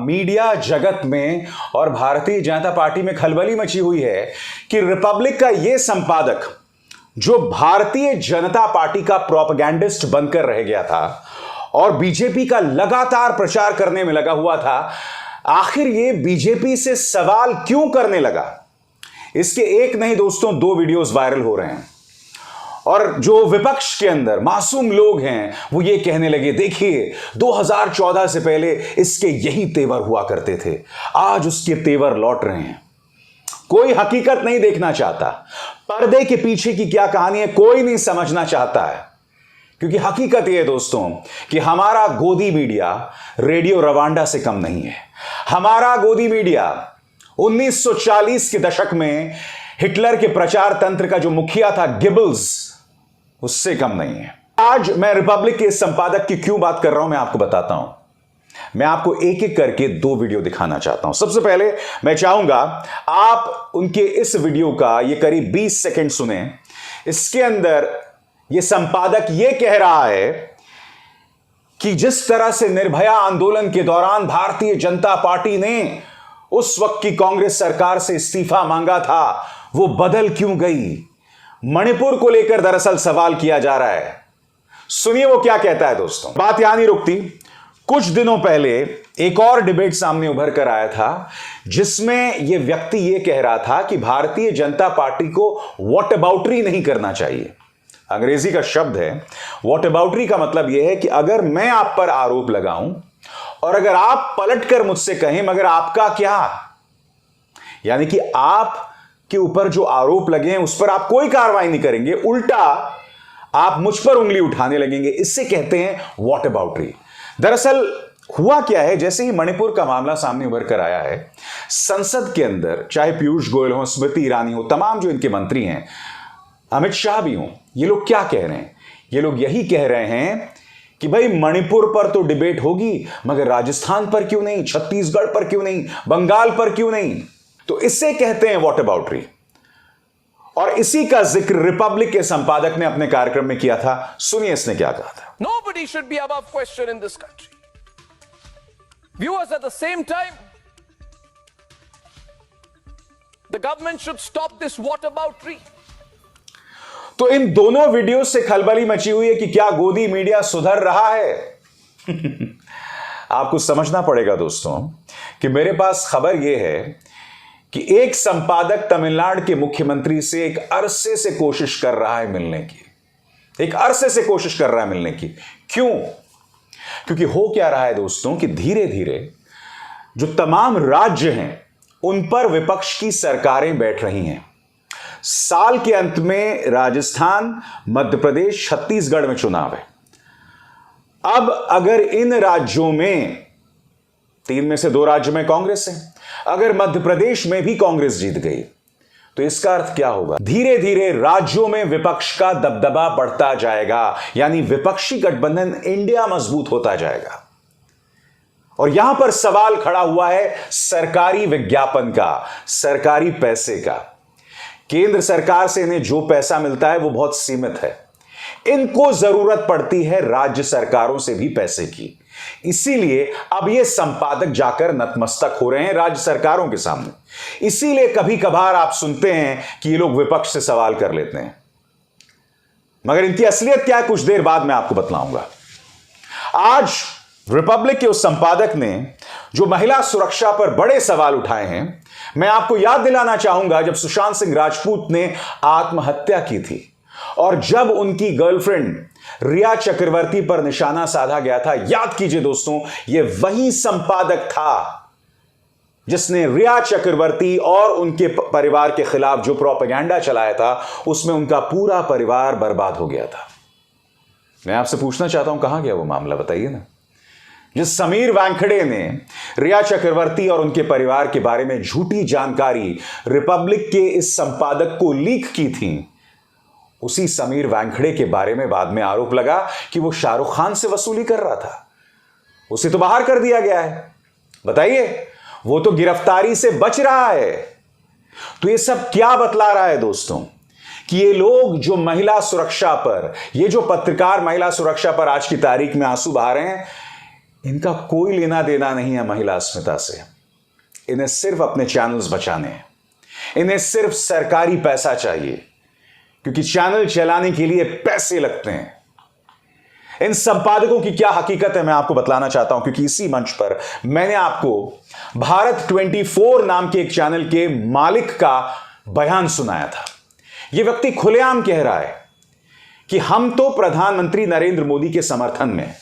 Media जगत में और भारतीय जनता पार्टी में खलबली मची हुई है कि रिपब्लिक का यह संपादक जो भारतीय जनता पार्टी का प्रोपेगेंडिस्ट बनकर रह गया था और बीजेपी का लगातार प्रचार करने में लगा हुआ था, आखिर यह बीजेपी से सवाल क्यों करने लगा। इसके एक नहीं दोस्तों, 2 वीडियोस वायरल हो रहे हैं और जो विपक्ष के अंदर मासूम लोग हैं वो ये कहने लगे, देखिए 2014 से पहले इसके यही तेवर हुआ करते थे, आज उसके तेवर लौट रहे हैं। कोई हकीकत नहीं देखना चाहता, पर्दे के पीछे की क्या कहानी है कोई नहीं समझना चाहता है, क्योंकि हकीकत यह है दोस्तों कि हमारा गोदी मीडिया रेडियो रवांडा से कम नहीं है। हमारा गोदी मीडिया 1940 के दशक में हिटलर के प्रचार तंत्र का जो मुखिया था गिबल्स, उससे कम नहीं है। आज मैं रिपब्लिक के संपादक की क्यों बात कर रहा हूं मैं आपको बताता हूं। मैं आपको एक एक करके 2 वीडियो दिखाना चाहता हूं। सबसे पहले मैं चाहूंगा आप उनके इस वीडियो का ये करीब 20 सेकंड सुने। इसके अंदर ये संपादक ये कह रहा है कि जिस तरह से निर्भया आंदोलन के दौरान भारतीय जनता पार्टी ने उस वक्त की कांग्रेस सरकार से इस्तीफा मांगा था, वो बदल क्यों गई। मणिपुर को लेकर दरअसल सवाल किया जा रहा है। सुनिए वो क्या कहता है दोस्तों। बात यहां नहीं रुकती। कुछ दिनों पहले एक और डिबेट सामने उभर कर आया था जिसमें यह व्यक्ति यह कह रहा था कि भारतीय जनता पार्टी को व्हाटअबाउटरी नहीं करना चाहिए। अंग्रेजी का शब्द है व्हाटअबाउटरी का मतलब यह है कि अगर मैं आप पर आरोप लगाऊं और अगर आप पलटकर मुझसे कहें मगर आपका क्या, यानी कि आप के ऊपर जो आरोप लगे हैं उस पर आप कोई कार्रवाई नहीं करेंगे, उल्टा आप मुझ पर उंगली उठाने लगेंगे, इससे कहते हैं व्हाटअबाउटरी। दरअसल हुआ क्या है, जैसे ही मणिपुर का मामला सामने उभर कर आया है, संसद के अंदर चाहे पीयूष गोयल हो, स्मृति ईरानी हो, तमाम जो इनके मंत्री हैं, अमित शाह भी हो, ये लोग क्या कह रहे हैं। ये लोग यही कह रहे हैं कि भाई मणिपुर पर तो डिबेट होगी मगर राजस्थान पर क्यों नहीं, छत्तीसगढ़ पर क्यों नहीं, बंगाल पर क्यों नहीं। तो इससे कहते हैं व्हाटअबाउटरी। और इसी का जिक्र रिपब्लिक के संपादक ने अपने कार्यक्रम में किया था। सुनिए इसने क्या कहा था। Nobody should be above question in this country. Viewers, at the same time, the government should stop this whataboutery. तो इन दोनों वीडियो से खलबली मची हुई है कि क्या गोदी मीडिया सुधर रहा है। आपको समझना पड़ेगा दोस्तों कि मेरे पास खबर यह है कि एक संपादक तमिलनाडु के मुख्यमंत्री से एक अरसे से कोशिश कर रहा है मिलने की, एक अरसे से कोशिश कर रहा है मिलने की। क्यों? क्योंकि हो क्या रहा है दोस्तों कि धीरे धीरे जो तमाम राज्य हैं उन पर विपक्ष की सरकारें बैठ रही हैं। साल के अंत में राजस्थान, मध्य प्रदेश, छत्तीसगढ़ में चुनाव है। अब अगर इन राज्यों में 3 में से 2 राज्य में कांग्रेस है, अगर मध्य प्रदेश में भी कांग्रेस जीत गई तो इसका अर्थ क्या होगा, धीरे धीरे राज्यों में विपक्ष का दबदबा बढ़ता जाएगा, यानी विपक्षी गठबंधन इंडिया मजबूत होता जाएगा। और यहां पर सवाल खड़ा हुआ है सरकारी विज्ञापन का, सरकारी पैसे का। केंद्र सरकार से इन्हें जो पैसा मिलता है वो बहुत सीमित है, इनको जरूरत पड़ती है राज्य सरकारों से भी पैसे की। इसीलिए अब ये संपादक जाकर नतमस्तक हो रहे हैं राज्य सरकारों के सामने। इसीलिए कभी कभार आप सुनते हैं कि ये लोग विपक्ष से सवाल कर लेते हैं, मगर इनकी असलियत क्या है कुछ देर बाद मैं आपको बतलाऊंगा। आज रिपब्लिक के उस संपादक ने जो महिला सुरक्षा पर बड़े सवाल उठाए हैं, मैं आपको याद दिलाना चाहूंगा जब सुशांत सिंह राजपूत ने आत्महत्या की थी और जब उनकी गर्लफ्रेंड रिया चक्रवर्ती पर निशाना साधा गया था। याद कीजिए दोस्तों, यह वही संपादक था जिसने रिया चक्रवर्ती और उनके परिवार के खिलाफ जो प्रोपेगेंडा चलाया था, उसमें उनका पूरा परिवार बर्बाद हो गया था। मैं आपसे पूछना चाहता हूं कहां गया वो मामला, बताइए ना। जिस समीर वानखेड़े ने रिया चक्रवर्ती और उनके परिवार के बारे में झूठी जानकारी रिपब्लिक के इस संपादक को लीक की थी, उसी समीर वानखेड़े के बारे में बाद में आरोप लगा कि वो शाहरुख खान से वसूली कर रहा था। उसे तो बाहर कर दिया गया है। बताइए, वो तो गिरफ्तारी से बच रहा है। तो ये सब क्या बतला रहा है दोस्तों कि ये लोग जो महिला सुरक्षा पर, ये जो पत्रकार महिला सुरक्षा पर आज की तारीख में आंसू बहा रहे हैं, इनका कोई लेना देना नहीं है महिला अस्मिता से। इन्हें सिर्फ अपने चैनल्स बचाने हैं, इन्हें सिर्फ सरकारी पैसा चाहिए, क्योंकि चैनल चलाने के लिए पैसे लगते हैं। इन संपादकों की क्या हकीकत है मैं आपको बतलाना चाहता हूं, क्योंकि इसी मंच पर मैंने आपको भारत 24 नाम के एक चैनल के मालिक का बयान सुनाया था। यह व्यक्ति खुलेआम कह रहा है कि हम तो प्रधानमंत्री नरेंद्र मोदी के समर्थन में हैं।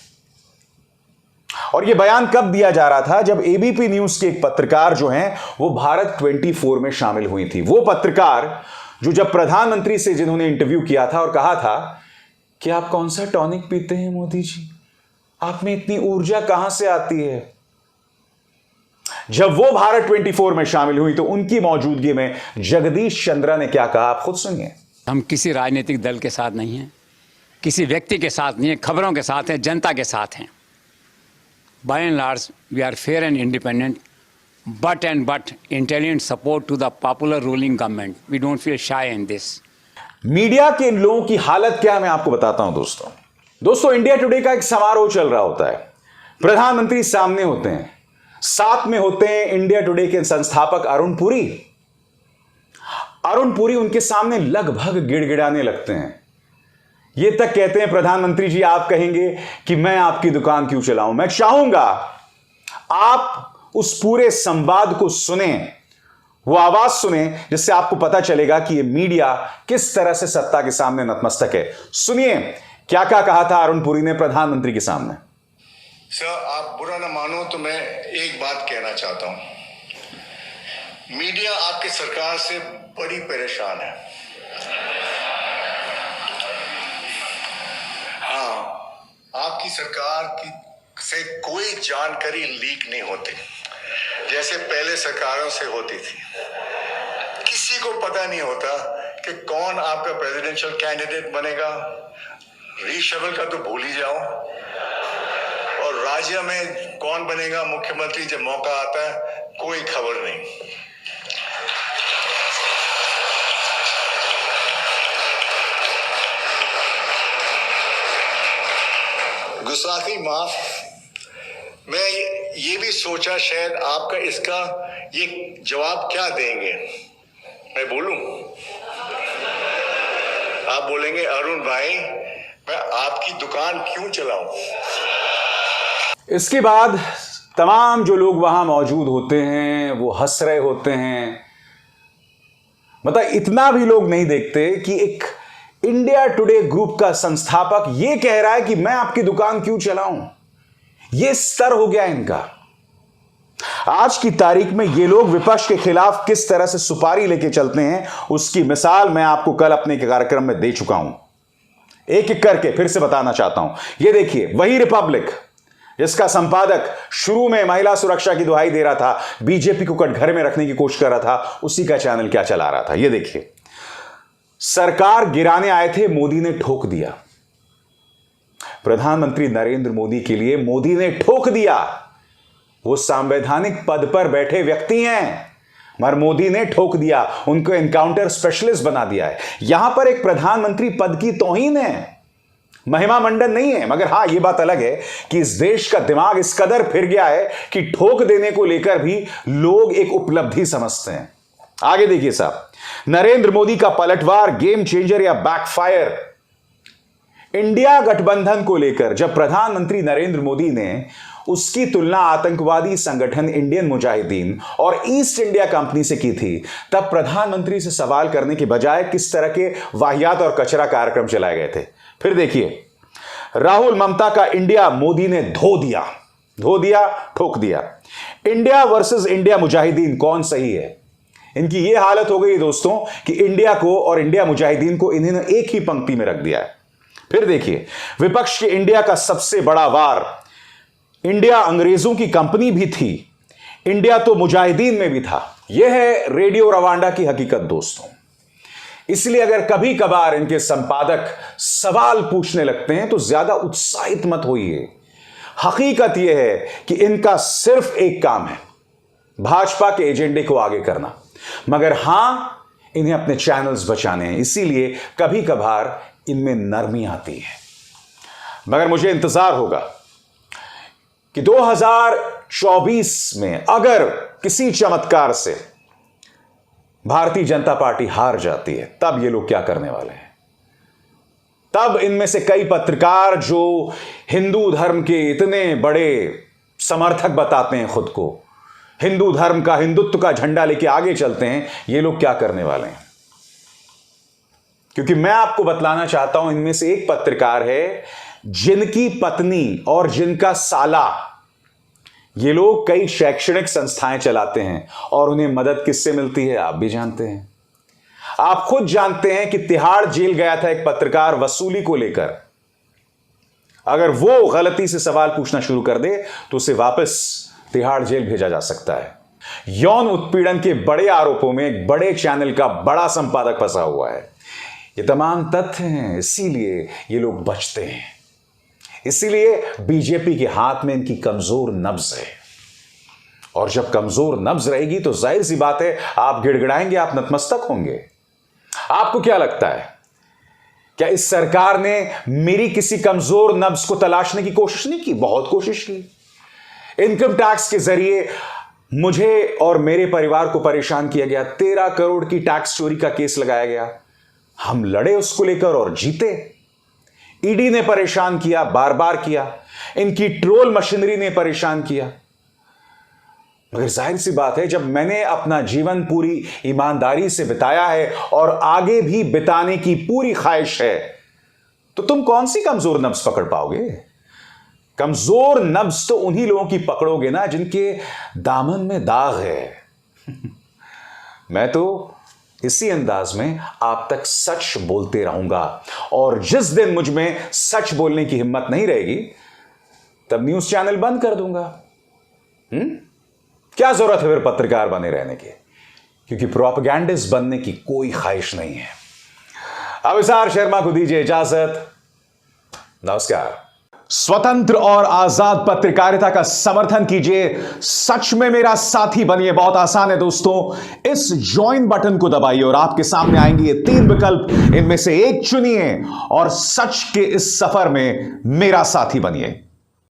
और यह बयान कब दिया जा रहा था? जब एबीपी न्यूज के एक पत्रकार जो हैं वो भारत 24 में शामिल हुई थी। वो पत्रकार जो जब प्रधानमंत्री से जिन्होंने इंटरव्यू किया था और कहा था कि आप कौन सा टॉनिक पीते हैं मोदी जी, आप में इतनी ऊर्जा कहां से आती है, जब वो भारत 24 में शामिल हुई तो उनकी मौजूदगी में जगदीश चंद्रा ने क्या कहा, आप खुद सुनिए। हम किसी राजनीतिक दल के साथ नहीं हैं, किसी व्यक्ति के साथ नहीं है, खबरों के साथ हैं, जनता के साथ हैं। By and large we are fair and independent, but intelligent support to the popular ruling government. We don't feel shy in this. Media के इन लोगों की हालत क्या है मैं आपको बताता हूं दोस्तों। इंडिया टुडे का एक समारोह चल रहा होता है, प्रधानमंत्री सामने होते हैं, साथ में होते हैं इंडिया टुडे के संस्थापक अरुण पुरी। अरुण पुरी उनके सामने लगभग गिड़गिड़ाने लगते हैं। ये तक कहते हैं, प्रधानमंत्री जी आप कहेंगे कि मैं आपकी दुकान क्यों चलाऊं। मैं चाहूंगा आप उस पूरे संवाद को सुने, वो आवाज सुने, जिससे आपको पता चलेगा कि ये मीडिया किस तरह से सत्ता के सामने नतमस्तक है। सुनिए क्या क्या कहा था अरुण पुरी ने प्रधानमंत्री के सामने। सर, आप बुरा ना मानो तो मैं एक बात कहना चाहता हूं। मीडिया आपकी सरकार से बड़ी परेशान है। हाँ, आपकी सरकार की से कोई जानकारी लीक नहीं होती जैसे पहले सरकारों से होती थी। किसी को पता नहीं होता कि कौन आपका प्रेसिडेंशियल कैंडिडेट बनेगा। रीशफल का तो भूल ही जाओ, और राज्य में कौन बनेगा मुख्यमंत्री जब मौका आता है कोई खबर नहीं। गुस्ताखी माफ, मैं ये भी सोचा शायद आपका इसका ये जवाब क्या देंगे। मैं बोलूं, आप बोलेंगे अरुण भाई मैं आपकी दुकान क्यों चलाऊं। इसके बाद तमाम जो लोग वहां मौजूद होते हैं वो हंस रहे होते हैं। मतलब इतना भी लोग नहीं देखते कि एक इंडिया टुडे ग्रुप का संस्थापक ये कह रहा है कि मैं आपकी दुकान क्यों चलाऊं। ये स्तर हो गया इनका। आज की तारीख में ये लोग विपक्ष के खिलाफ किस तरह से सुपारी लेके चलते हैं उसकी मिसाल मैं आपको कल अपने कार्यक्रम में दे चुका हूं। एक एक करके फिर से बताना चाहता हूं। ये देखिए, वही रिपब्लिक जिसका संपादक शुरू में महिला सुरक्षा की दुहाई दे रहा था, बीजेपी को कटघरे में रखने की कोशिश कर रहा था, उसी का चैनल क्या चला रहा था। ये देखिए, सरकार गिराने आए थे, मोदी ने ठोक दिया। प्रधानमंत्री नरेंद्र मोदी के लिए मोदी ने ठोक दिया। वो संवैधानिक पद पर बैठे व्यक्ति हैं, मगर मोदी ने ठोक दिया, उनको एनकाउंटर स्पेशलिस्ट बना दिया है। यहां पर एक प्रधानमंत्री पद की तौहीन है, महिमा मंडन नहीं है। मगर हां, यह बात अलग है कि इस देश का दिमाग इस कदर फिर गया है कि ठोक देने को लेकर भी लोग एक उपलब्धि समझते हैं। आगे देखिए साहब, नरेंद्र मोदी का पलटवार, गेम चेंजर या बैकफायर। इंडिया गठबंधन को लेकर जब प्रधानमंत्री नरेंद्र मोदी ने उसकी तुलना आतंकवादी संगठन इंडियन मुजाहिदीन और ईस्ट इंडिया कंपनी से की थी, तब प्रधानमंत्री से सवाल करने के बजाय किस तरह के वाहियात और कचरा कार्यक्रम चलाए गए थे। फिर देखिए, राहुल ममता का इंडिया मोदी ने धो दिया, ठोक दिया। इंडिया वर्सेस इंडिया मुजाहिदीन, कौन सही है? इनकी यह हालत हो गई दोस्तों कि इंडिया को और इंडिया मुजाहिदीन को इन्होंने एक ही पंक्ति में रख दिया है। फिर देखिए, विपक्ष के इंडिया का सबसे बड़ा वार, इंडिया अंग्रेजों की कंपनी भी थी, इंडिया तो मुजाहिदीन में भी था। यह है रेडियो रवांडा की हकीकत दोस्तों। इसलिए अगर कभी कभार इनके संपादक सवाल पूछने लगते हैं तो ज्यादा उत्साहित मत होइए। हकीकत यह है कि इनका सिर्फ एक काम है, भाजपा के एजेंडे को आगे करना। मगर हां, इन्हें अपने चैनल्स बचाने हैं, इसीलिए कभी कभार इनमें नरमी आती है। मगर मुझे इंतजार होगा कि 2024 में अगर किसी चमत्कार से भारतीय जनता पार्टी हार जाती है, तब ये लोग क्या करने वाले हैं? तब इनमें से कई पत्रकार जो हिंदू धर्म के इतने बड़े समर्थक बताते हैं खुद को, हिंदू धर्म का, हिंदुत्व का झंडा लेके आगे चलते हैं, ये लोग क्या करने वाले हैं? क्योंकि मैं आपको बतलाना चाहता हूं, इनमें से एक पत्रकार है जिनकी पत्नी और जिनका साला, ये लोग कई शैक्षणिक संस्थाएं चलाते हैं और उन्हें मदद किससे मिलती है आप भी जानते हैं। आप खुद जानते हैं कि तिहाड़ जेल गया था एक पत्रकार वसूली को लेकर। अगर वो गलती से सवाल पूछना शुरू कर दे तो उसे वापस तिहाड़ जेल भेजा जा सकता है। यौन उत्पीड़न के बड़े आरोपों में एक बड़े चैनल का बड़ा संपादक फंसा हुआ है। ये तमाम तथ्य हैं, इसीलिए ये लोग बचते हैं। इसीलिए बीजेपी के हाथ में इनकी कमजोर नब्ज है, और जब कमजोर नब्ज रहेगी तो जाहिर सी बात है आप गिड़गिड़ाएंगे, आप नतमस्तक होंगे। आपको क्या लगता है, क्या इस सरकार ने मेरी किसी कमजोर नब्ज को तलाशने की कोशिश नहीं की? बहुत कोशिश की। इनकम टैक्स के जरिए मुझे और मेरे परिवार को परेशान किया गया। 13 करोड़ की टैक्स चोरी का केस लगाया गया। हम लड़े उसको लेकर और जीते। ईडी ने परेशान किया, बार बार किया। इनकी ट्रोल मशीनरी ने परेशान किया। मगर जाहिर सी बात है, जब मैंने अपना जीवन पूरी ईमानदारी से बिताया है और आगे भी बिताने की पूरी ख्वाहिश है, तो तुम कौन सी कमजोर नब्ज पकड़ पाओगे? कमजोर नब्ज तो उन्हीं लोगों की पकड़ोगे ना जिनके दामन में दाग है। मैं तो इसी अंदाज में आप तक सच बोलते रहूंगा, और जिस दिन मुझ में सच बोलने की हिम्मत नहीं रहेगी तब न्यूज चैनल बंद कर दूंगा। क्या जरूरत है फिर पत्रकार बने रहने की? क्योंकि प्रोपेगेंडिस्ट बनने की कोई ख्वाहिश नहीं है। अविसार शर्मा को दीजिए इजाजत। नमस्कार। स्वतंत्र और आजाद पत्रकारिता का समर्थन कीजिए, सच में मेरा साथी बनिए। बहुत आसान है दोस्तों, इस ज्वाइन बटन को दबाइए और आपके सामने आएंगे ये 3 विकल्प। इनमें से एक चुनिए और सच के इस सफर में मेरा साथी बनिए।